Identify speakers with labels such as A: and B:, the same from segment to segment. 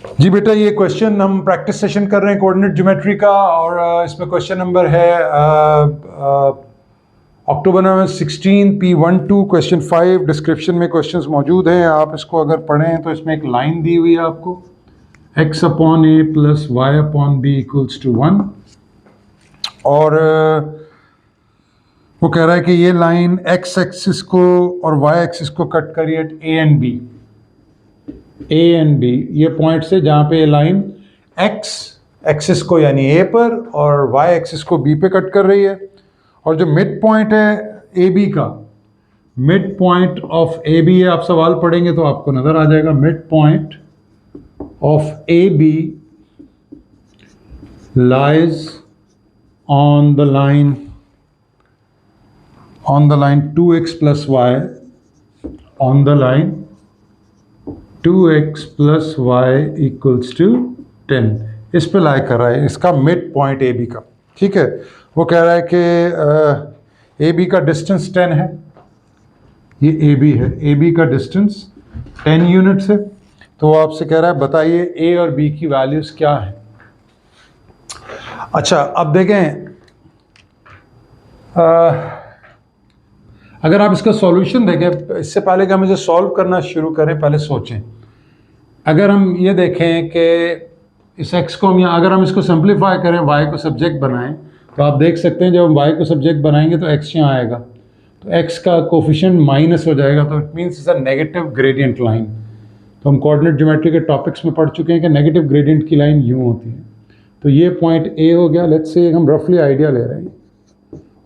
A: जी बेटा, ये क्वेश्चन हम प्रैक्टिस सेशन कर रहे हैं कोऑर्डिनेट ज्योमेट्री का, और इसमें क्वेश्चन नंबर है अक्टूबर नवंबर 16 P12 क्वेश्चन 5। डिस्क्रिप्शन में क्वेश्चंस मौजूद हैं, आप इसको अगर पढ़ें तो इसमें एक लाइन दी हुई है आपको, x upon A plus Y upon B equals to 1, और वो कह रहा है कि ये लाइन x एक्सिस को और y एक्सिस को कट करी एट ए एंड बी, ये पॉइंट से जहाँ पे ये लाइन x एक्सिस को यानी a पर और y एक्सिस को b पे कट कर रही है, और जो मिड पॉइंट है ए बी का, mid point of A B है, आप सवाल पढ़ेंगे तो आपको नजर आ जाएगा, mid point of A B lies on the line 2x plus y, on the line 2x plus y equals to 10, इस पे लाई कर रहा है, इसका मिड पॉइंट ए बी का। ठीक है, वो कह रहा है कि ए बी का डिस्टेंस 10 है, ये ए बी है, ए बी का डिस्टेंस 10 यूनिट्स है। तो वो आपसे कह रहा है बताइए ए और बी की वैल्यूज क्या है। अच्छा, अब देखें, अगर आप इसका सॉल्यूशन देखें, इससे पहले कि हम इसे सॉल्व करना शुरू करें, पहले सोचें। अगर हम ये देखें कि इस x को हम अगर हम इसको सिंप्लीफाई करें, y को सब्जेक्ट बनाएं, तो आप देख सकते हैं जब हम y को सब्जेक्ट बनाएंगे तो x यहाँ आएगा, तो x का कोफिशिएंट माइनस हो जाएगा, तो it means is a negative gradient line. तो हम कोऑर्डिनेट ज्योमेट्री के टॉपिक्स में पढ़ चुके हैं कि नेगेटिव ग्रेडियंट की लाइन यूँ होती है। तो ये पॉइंट ए हो गया, लेट्स से हम रफली आइडिया ले रहे हैं,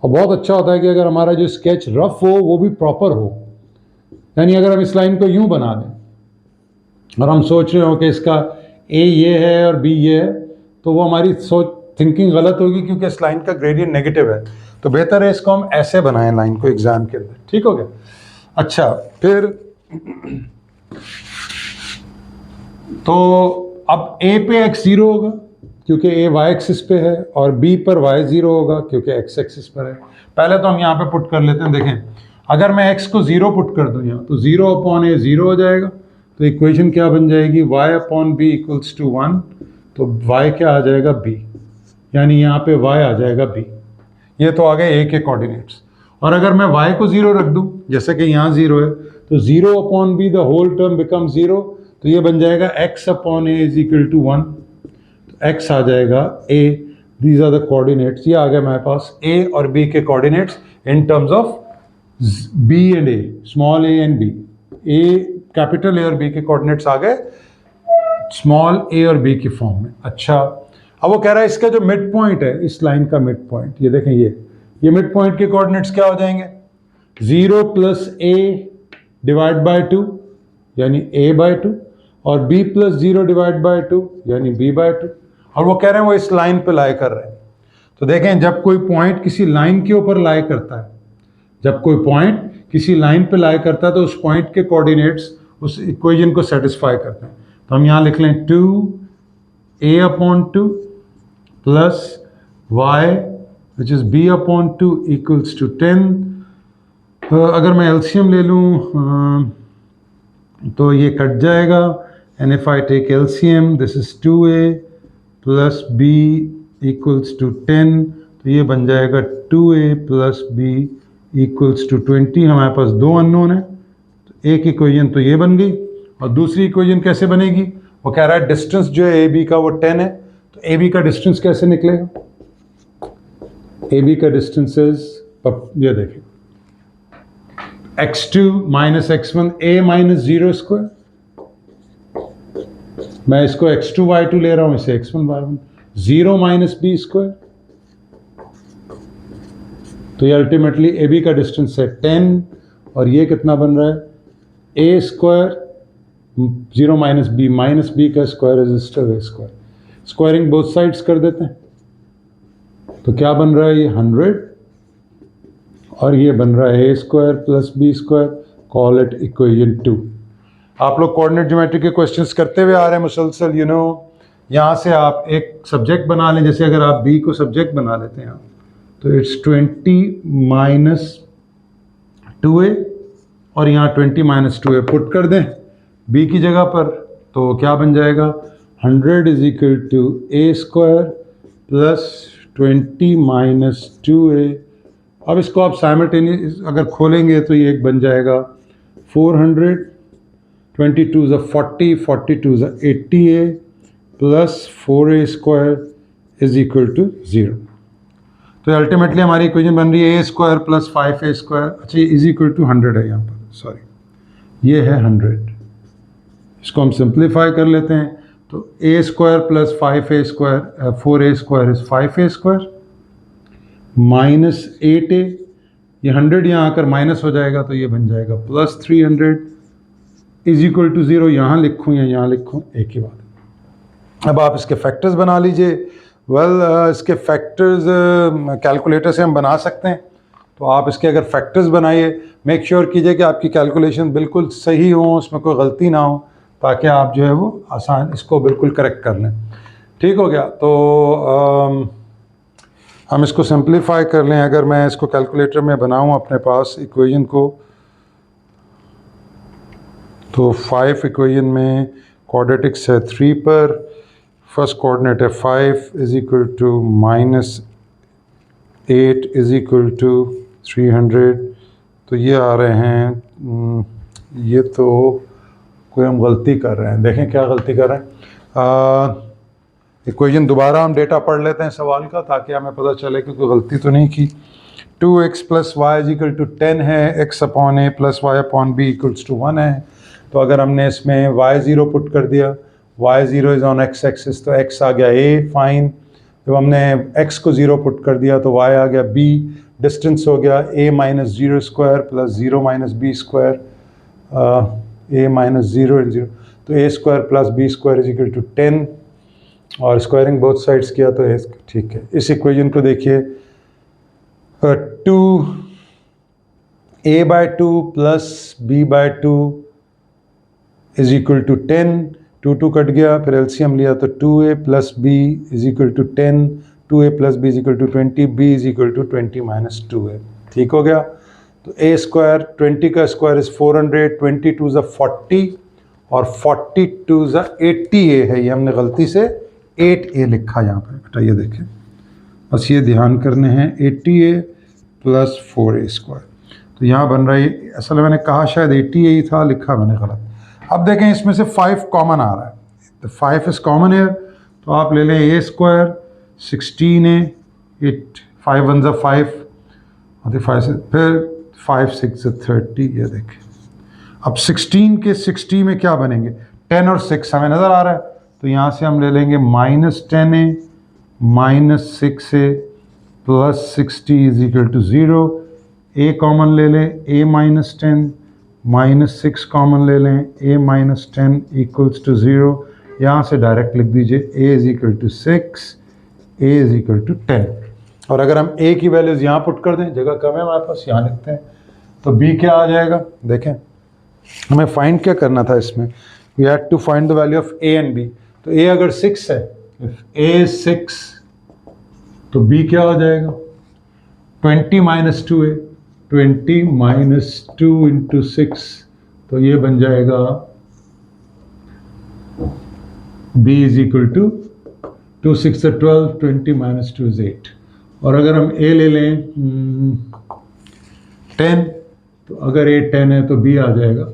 A: और बहुत अच्छा होता है कि अगर हमारा जो स्केच रफ हो वो भी प्रॉपर हो, यानी अगर हम इस लाइन को यूं बना दें और हम सोच रहे हो कि इसका ए ये है और बी ये है, तो वो हमारी थिंकिंग गलत होगी, क्योंकि इस लाइन का ग्रेडियंट नेगेटिव है। तो बेहतर है इसको हम ऐसे बनाएं लाइन को एग्जाम के अंदर। ठीक हो गया। अच्छा, फिर तो अब ए पे x 0 होगा क्योंकि ए y एक्सिस पे है, और b पर y 0 होगा क्योंकि x एक्सिस पर है। पहले तो हम यहाँ पे पुट कर लेते हैं। देखें, अगर मैं x को 0 पुट कर दूँ यहाँ, तो 0 अपॉन a 0 हो जाएगा, तो इक्वेशन क्या बन जाएगी, y upon b equals to 1, तो y क्या आ जाएगा, b, यानी यहाँ पे y आ जाएगा b। ये तो आ गए a के कोऑर्डिनेट्स। और अगर मैं y को 0 रख दूँ, जैसे कि यहाँ 0 है, तो 0 upon b the whole term become 0, तो ये बन जाएगा x upon a is equal to 1, x आ जाएगा a, these are the coordinates. ये आ गया मेरे पास a और b के coordinates in terms of b and a, small a and b। a, capital A और b के कोऑर्डिनेट्स आ गए स्मॉल a और b की फॉर्म में। अच्छा, अब वो कह रहा है इसका जो मिड पॉइंट है, इस लाइन का मिड पॉइंट, ये देखें, ये मिड पॉइंट के कोऑर्डिनेट्स क्या हो जाएंगे, 0 प्लस a डिवाइड बाय 2 यानी a बाय 2, और b प्लस 0 डिवाइड बाय 2 यानी b बाय 2, और वो कह रहे हैं वो इस लाइन पे लाई कर रहे हैं। तो देखें, जब कोई पॉइंट किसी लाइन के ऊपर लाई करता है, जब कोई पॉइंट किसी लाइन पे लाई करता है, तो उस पॉइंट के कोऑर्डिनेट्स उस इक्वेशन को सेटिस्फाई करते हैं। तो हम यहाँ लिख लें 2a upon 2 plus y which is b upon 2 equals to 10। अगर मैं एलसीएम ले लूँ तो ये कट जाएगा, and if I take LCM, this is 2a plus b equals to 10, तो ये बन जाएगा 2a plus b equals to 20। हमारे पास दो अननोन है, तो एक इक्वेशन तो ये बन गई, और दूसरी इक्वेशन कैसे बनेगी, वो कह रहा है डिस्टेंस जो है ए बी का वो 10 है, तो ए बी का डिस्टेंस कैसे निकलेगा, ए बी का डिस्टेंस इज, ये देखें, x2 minus x1 a minus 0 square, मैं इसको x2 y2 ले रहा हूं, इसे x1 y1, 0 minus b square, तो ये अल्टीमेटली ए बी का डिस्टेंस है 10, और ये कितना बन रहा है, a स्क्वायर 0 माइनस b का square is still a square. Squaring both sides कर देते हैं, तो क्या बन रहा है, ये 100, और ये बन रहा है a square plus b square, call it equation 2। आप लोग कोऑर्डिनेट ज्योमेट्री के क्वेश्चंस करते हुए आ रहे हैं मुसलसल, यहाँ से आप एक सब्जेक्ट बना लें, जैसे अगर आप b को सब्जेक्ट बना लेते हैं तो इट्स 20 माइनस 2a, और यहाँ 20 माइनस 2a पुट कर दें b की जगह पर, तो क्या बन जाएगा, 100 is equal to A square plus 20 minus 2a। अब इसको आप साइमल्टेनियस अगर खोलेंगे तो ये एक बन जाएगा 400, 22 is 40, 42 is 80a plus 4a square is equal to 0। तो अल्टीमेटली हमारी इक्वेशन बन रही है ए स्क्वायर प्लस 5a स्क्वायर, अच्छा ये इज इक्वल टू 100 है यहाँ पर, सॉरी ये है 100। इसको हम सिंप्लीफाई कर लेते हैं तो a square plus 5a square 4a square is 5a square minus 8a, ये 100 यहाँ आकर माइनस हो जाएगा तो ये बन जाएगा प्लस 300 इज इक्वल टू 0। यहाँ लिखूँ या यहाँ लिखूँ एक ही बात है। अब आप इसके फैक्टर्स बना लीजिए। इसके फैक्टर्स कैलकुलेटर से हम बना सकते हैं, तो आप इसके अगर फैक्टर्स बनाइए, मेक श्योर कीजिए कि आपकी कैलकुलेशन बिल्कुल सही हो, उसमें कोई गलती ना हो, ताकि आप जो है वो आसान इसको बिल्कुल करेक्ट कर लें। ठीक हो गया? तो हम इसको सिंप्लीफाई कर लें। अगर मैं इसको कैलकुलेटर में बनाऊं अपने पास इक्वेशन को, तो 5 इक्वेशन में क्वाड्रेटिक्स है 3 पर, फर्स्ट कोऑर्डिनेट है 5 is equal to minus 8 is equal to 300। तो ये आ रहे हैं, ये तो कोई हम गलती कर रहे हैं, देखें क्या गलती कर रहे हैं। इक्वेशन दोबारा हम डेटा पढ़ लेते हैं सवाल का, ताकि हमें पता चले कि कोई गलती तो नहीं की। 2x plus Y is equal to 10 है, x upon A plus Y upon B equals to 1 है। तो अगर हमने इसमें y0 पुट कर दिया, y0 is on x axis, तो x आ गया a, फाइन। जब हमने x को 0 पुट कर दिया तो y आ गया b, डिस्टेंस हो गया a minus 0 square plus 0 minus B square, a minus 0 in 0, तो a square plus B square is equal to 10, और स्क्वायरिंग बोथ साइड्स किया तो ठीक है। इस इक्वेशन को देखिए, 2a by 2 plus b by 2 is equal to 10, 2 cut गया, फिर एलसीएम लिया तो 2a plus b is equal to 10, 2a plus b is equal to 20, b is equal to 20 minus 2a। ठीक हो गया? तो a स्क्वायर 20 का स्क्वायर इज 400, 22 ज़ा 40 और 42 ज़ा 80a है, ये हमने गलती से 8a लिखा यहाँ पे बेटा, ये देखें, बस ये ध्यान करने हैं। 80a प्लस 4a स्क्वायर, तो यहाँ बन रहा है, असल में मैंने कहा शायद 80a ही था, लिखा मैंने गलत। अब देखें इसमें से 5 कॉमन आ रहा है, तो 5 इज कॉमन है, तो आप ले लें a स्क्वायर 16a, 5 1 ज़ा 5 और 5 से फिर 5 6 ज़ा 30, ये देखें। अब 16 के 60 में क्या बनेंगे, 10 और 6 हमें नज़र आ रहा है, तो यहाँ से हम ले लेंगे minus 10a minus 6a plus 60 is equal to 0। a common ले लें, a माइनस 10 माइनस 6 कॉमन ले लें, a माइनस 10 इक्वल्स टू 0। यहाँ से डायरेक्ट लिख दीजिए a is equal to 6, a is equal to 10। और अगर हम a की वैल्यूज़ यहाँ पुट कर दें, जगह कम है हमारे पास, यहाँ लिखते हैं, तो b क्या आ जाएगा। देखें हमें फाइंड क्या करना था इसमें, we had to find the value of a and b। तो a अगर 6 है, इफ a is 6, तो b क्या हो जाएगा, 20 माइनस 2a, 20 माइनस 2 इंटू 6, तो ये बन जाएगा b is equal to 2 6 12, 20 minus 2 is 8। और अगर हम a ले लें 10, तो अगर a 10 है तो b आ जाएगा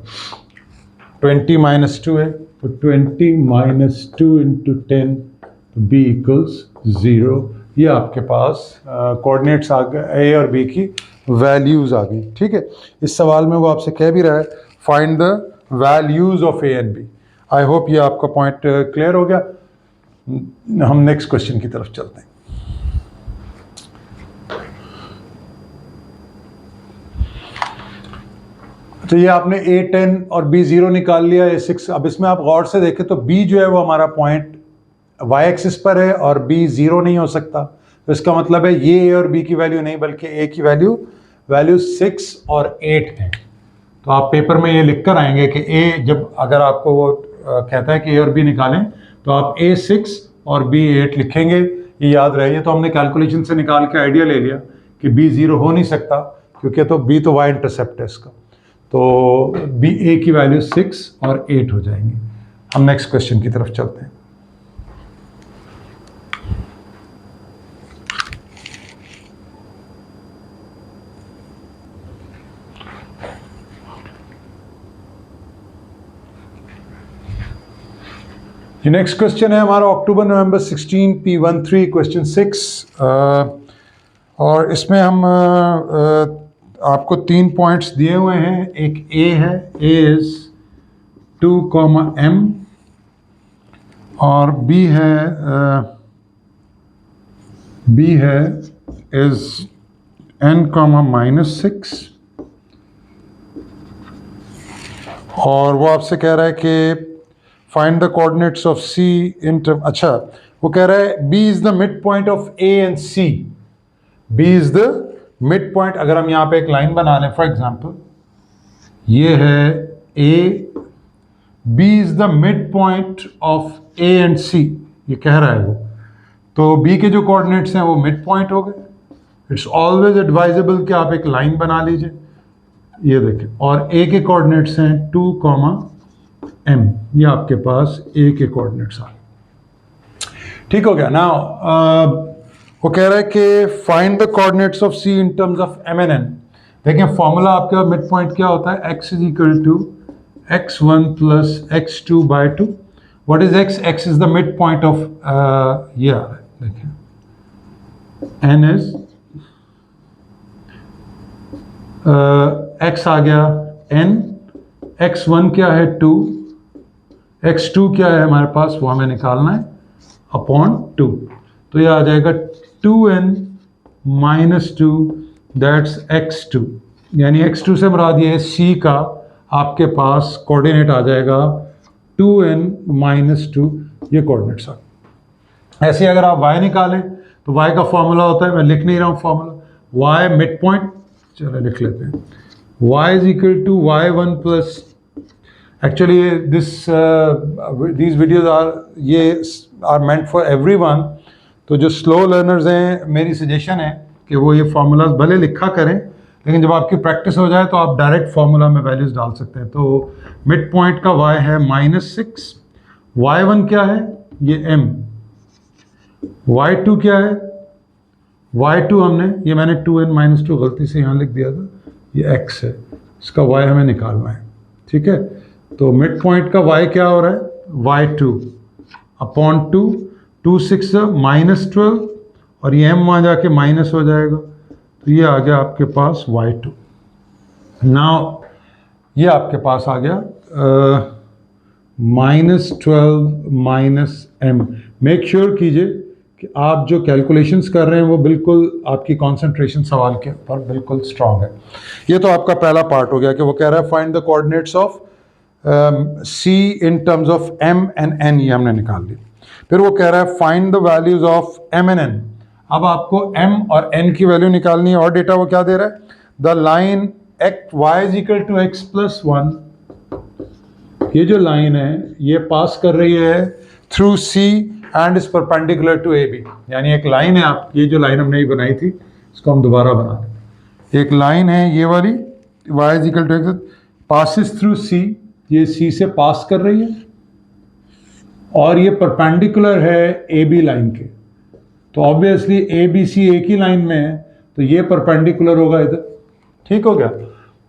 A: 20 माइनस 2 है, तो 20 माइनस 2 इंटू 10, तो b इक्वल्स 0। ये आपके पास कोऑर्डिनेट्स आ गए, a और b की वैल्यूज़ आ गई। ठीक है, इस सवाल में वो आपसे कह भी रहा है find the values of a and b। I hope ये आपका पॉइंट क्लियर हो गया। हम नेक्स्ट क्वेश्चन की तरफ चलते हैं। तो ये आपने a10 और b0 निकाल लिया, a6। अब इसमें आप गौर से देखें तो b जो है वो हमारा पॉइंट y एक्सिस पर है और b 0 नहीं हो सकता, तो इसका मतलब है ये a और b की वैल्यू नहीं, बल्कि a की वैल्यू 6 और 8 है। तो आप पेपर में ये लिख कर आएंगे कि a, जब अगर आपको वो कहता है कि a और b निकालें, तो आप a 6 और b 8 लिखेंगे, ये याद रहे। तो हमने कैलकुलेशन से निकाल के आइडिया ले लिया कि b 0 हो नहीं सकता, क्योंकि तो b तो y इंटरसेप्ट है इसका, तो b a की वैल्यू 6 और 8 हो जाएंगी। हम नेक्स्ट क्वेश्चन की तरफ चलते हैं। ये नेक्स्ट क्वेश्चन है हमारा अक्टूबर नवंबर 16 P13 क्वेश्चन 6 और इसमें हम आपको 3 पॉइंट्स दिए हुए हैं। एक ए है, ए इज 2, m और बी है इज n, -6 और वो आपसे कह रहा है कि find the coordinates of C in term. अच्छा, वो कह रहा है B is the mid point of A and C. B is the mid point. अगर हम यहाँ पे एक लाइन बना लें, फॉर एग्जाम्पल ये है A, B is the mid point of A and C, ये कह रहा है वो। तो बी के जो कोऑर्डिनेट्स हैं वो मिड पॉइंट हो गए। इट्स ऑलवेज एडवाइजेबल कि आप एक लाइन बना लीजिए, ये देखें, और ए के कोऑर्डिनेट्स हैं 2, m, ये आपके पास ए के कोऑर्डिनेट्स आ। ठीक हो गया ना। वो कह रहा है कि find the coordinates of C in terms of m and n। देखें फॉर्मूला आपका मिड पॉइंट क्या होता है, x is equal to x1 plus x2 by 2। What is x? x is the mid point of ये आ रहा है, देखें n इज x आ गया n, x1 क्या है 2, x2 क्या है हमारे पास, वो हमें निकालना है, अपॉन 2। तो ये आ जाएगा 2n माइनस 2, दैट्स x2। यानी x2 से मुराद ये है c का आपके पास कोऑर्डिनेट आ जाएगा 2n माइनस 2, ये कोऑर्डिनेट्स आ। ऐसे अगर आप y निकालें तो y का फॉर्मूला होता है, मैं लिख नहीं रहा हूँ फॉर्मूला, y मिड पॉइंट, चलो लिख लेते हैं, y is equal to y1 plus, actually these videos are meant for everyone। तो जो स्लो लर्नर्स हैं, मेरी सजेशन है कि वो ये फार्मूलाज भले लिखा करें, लेकिन जब आपकी प्रैक्टिस हो जाए तो आप डायरेक्ट फार्मूला में वैल्यूज डाल सकते हैं। तो मिड पॉइंट का y है -6, y1 क्या है, ये m, y2 क्या है, y2 ये मैंने 2n माइनस 2 गलती से यहाँ लिख दिया था, ये x है, इसका y हमें निकालना है। ठीक है, तो मिड पॉइंट का y क्या हो रहा है, y2 अपॉन 2, 2 6 -12 और ये m वहाँ जाके माइनस हो जाएगा, तो ये आ गया आपके पास y2। नाउ ये आपके पास आ गया -12 -m। मेक श्योर कीजिए कि आप जो कैलकुलेशंस कर रहे हैं वो बिल्कुल आपकी कंसंट्रेशन सवाल के ऊपर बिल्कुल स्ट्रांग है। ये तो आपका पहला पार्ट हो गया कि वो कह रहा है find the coordinates of C in terms of m and n, ये हमने निकाल ली। फिर वो कह रहा है find the values of m and n। अब आपको m और n की वैल्यू निकालनी है, और डेटा वो क्या दे रहा है, the line y is equal to x plus 1, ये जो लाइन है ये पास कर रही है through C and is perpendicular to AB। यानी एक लाइन है, आप ये जो लाइन हमने बनाई थी इसको हम दोबारा बना दें। एक लाइन है ये वाली, y is equal to x passes through C, ये C से पास कर रही है और ये परपेंडिकुलर है AB लाइन के। तो ऑब्वियसली ABC एक ही लाइन में है, तो ये परपेंडिकुलर होगा इधर। ठीक हो गया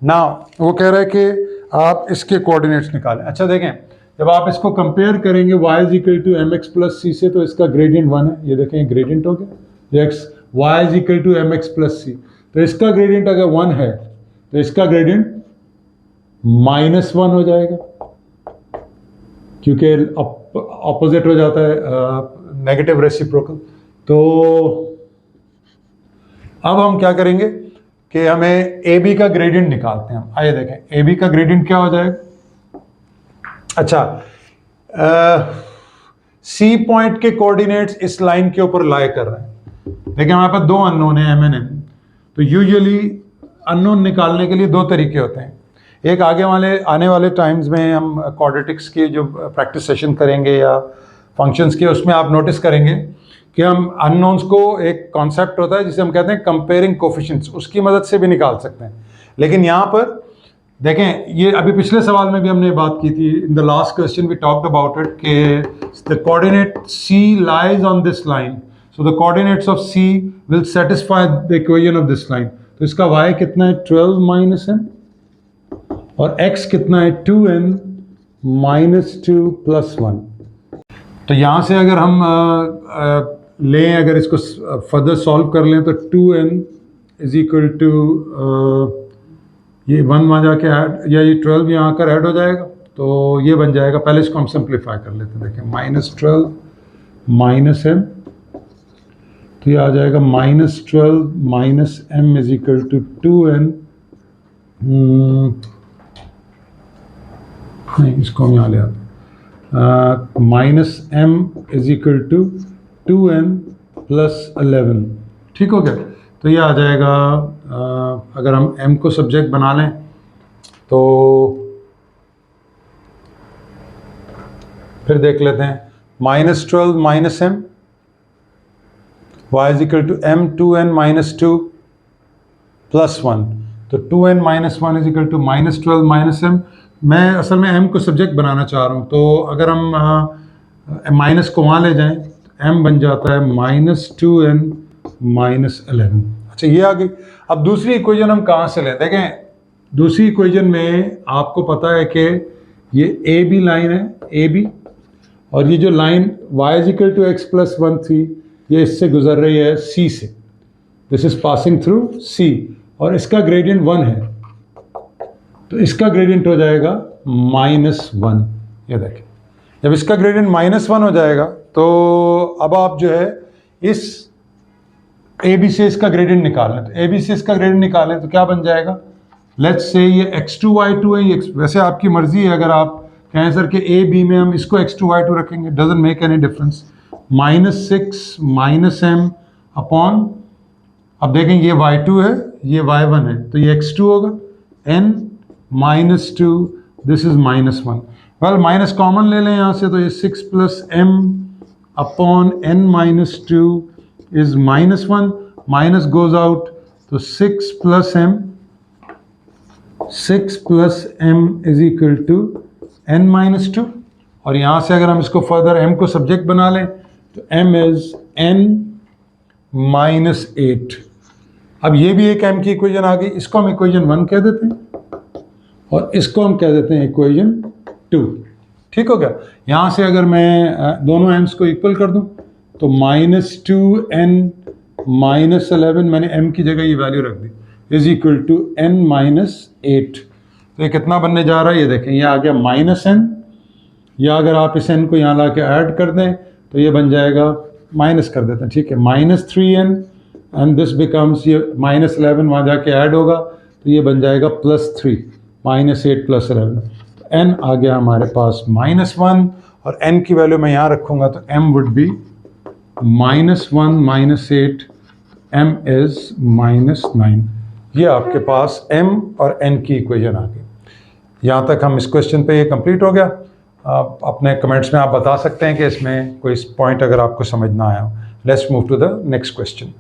A: ना। वो कह रहा है कि आप इसके कोऑर्डिनेट्स निकालें। अच्छा देखें, जब आप इसको कंपेयर करेंगे y is equal to mx plus c से, तो इसका ग्रेडियंट 1 है, ये देखें ग्रेडियंट हो गया, x y is equal to mx plus c, तो इसका ग्रेडियंट अगर 1 है तो इसका ग्रेडियंट -1 हो जाएगा, क्योंकि ऑपोजिट हो जाता है, नेगेटिव रेसिप्रोकल। तो अब हम क्या करेंगे कि हमें AB का ग्रेडियंट निकालते हैं। आइए देखें AB का ग्रेडियंट क्या हो जाएगा। अच्छा, C पॉइंट के कोऑर्डिनेट्स इस लाइन के ऊपर लाई कर रहे हैं। देखिए हमारे पास दो अननोन है m and n, तो यूजुअली अननोन निकालने के लिए दो तरीके होते हैं। एक आने वाले टाइम्स में हम क्वाड्रेटिक्स के जो प्रैक्टिस सेशन करेंगे या फंक्शंस के, उसमें आप नोटिस करेंगे कि हम अननोन्स को, एक कॉन्सेप्ट होता है जिसे हम कहते हैं कंपेयरिंग कोफिशिएंट्स, उसकी मदद से भी निकाल सकते हैं। लेकिन यहाँ पर देखें, ये अभी पिछले सवाल में भी हमने बात की थी, in the last question we talked about it, कि the coordinate C lies on this line, so the coordinates of C will satisfy the equation of this line. तो इसका y कितना है 12 माइनस m, और x कितना है 2n minus 2 plus 1। तो यहाँ से अगर हम लें, अगर इसको फर्दर सॉल्व कर लें तो 2n इज इक्वल टू ये 1 वहाँ जाके ऐड, या ये 12 यहाँ आकर ऐड हो जाएगा, तो ये बन जाएगा। पहले इसको हम सिंप्लीफाई कर लेते हैं। देखिए -12 माइनस m, तो ये आ जाएगा -12 minus m is equal to 2n। नहीं, इसको हम यहाँ ले आते, -m is equal to 2n plus 11। ठीक हो गया? तो ये आ जाएगा, अगर हम m को सब्जेक्ट बना लें तो फिर देख लेते हैं। -12 minus m, y is equal to m 2n minus 2 plus 1, तो 2n minus 1 is equal to -12 minus m। मैं असल में m को सब्जेक्ट बनाना चाह रहा हूँ, तो अगर हम माइनस को वहाँ ले जाएं तो m बन जाता है -2n माइनस 11। अच्छा, ये आ गई। अब दूसरी इक्वेशन हम कहाँ से लें? देखें, दूसरी इक्वेशन में आपको पता है कि ये ए बी लाइन है, ए बी, और ये जो line y is equal to x plus 1 थी, ये इससे गुजर रही है c से। This is passing through c, और इसका ग्रेडियंट 1 है, तो इसका ग्रेडियंट हो जाएगा -1। ये देखें, जब इसका ग्रेडियंट -1 हो जाएगा तो अब आप जो है इस ए बी से इसका ग्रेडियंट निकालें, तो ए बी से इसका ग्रेडियंट निकालें तो क्या बन जाएगा? लेट्स से ये x2 y2 है, ये वैसे आपकी मर्जी है, अगर आप कहें सर कि ए बी में हम इसको x2 y2 रखेंगे, doesn't make any difference. -6 minus m upon, अब देखें ये y2 है, ये y1 है, तो ये x2 होगा, n -2, this is -1। Well, minus common ले लें यहाँ से, तो ये 6 plus m upon n -2 is -1, minus goes out, तो 6 plus m is equal to n -2, और यहाँ से अगर हम इसको फर्दर m को सब्जेक्ट बना लें तो m इज n -8। अब ये भी एक m की इक्वेशन आ गई, इसको हम इक्वेशन 1 कह देते हैं और इसको हम कह देते हैं इक्वेशन 2। ठीक हो गया? यहाँ से अगर मैं दोनों m's को इक्वल कर दूं तो -2n -11, मैंने m की जगह ये वैल्यू रख दी, इज इक्वल टू n -8। तो ये कितना बनने जा रहा है? ये देखें, ये आ गया -n, या अगर आप इस n को यहाँ ला के ऐड कर दें तो ये बन जाएगा, माइनस कर देते हैं, ठीक है, -3n, एंड दिस बिकम्स, ये -11 वहाँ जाके ऐड होगा तो ये बन जाएगा +3, -8 + 11, तो n आ गया हमारे पास -1, और n की वैल्यू मैं यहाँ रखूँगा तो m would be -1 -8, m is -9। ये आपके पास m और n की इक्वेशन आ गई। यहाँ तक हम इस क्वेश्चन पे ये कंप्लीट हो गया। आप अपने कमेंट्स में आप बता सकते हैं कि इसमें कोई पॉइंट अगर आपको समझ ना आया हो। Let's move to the next question.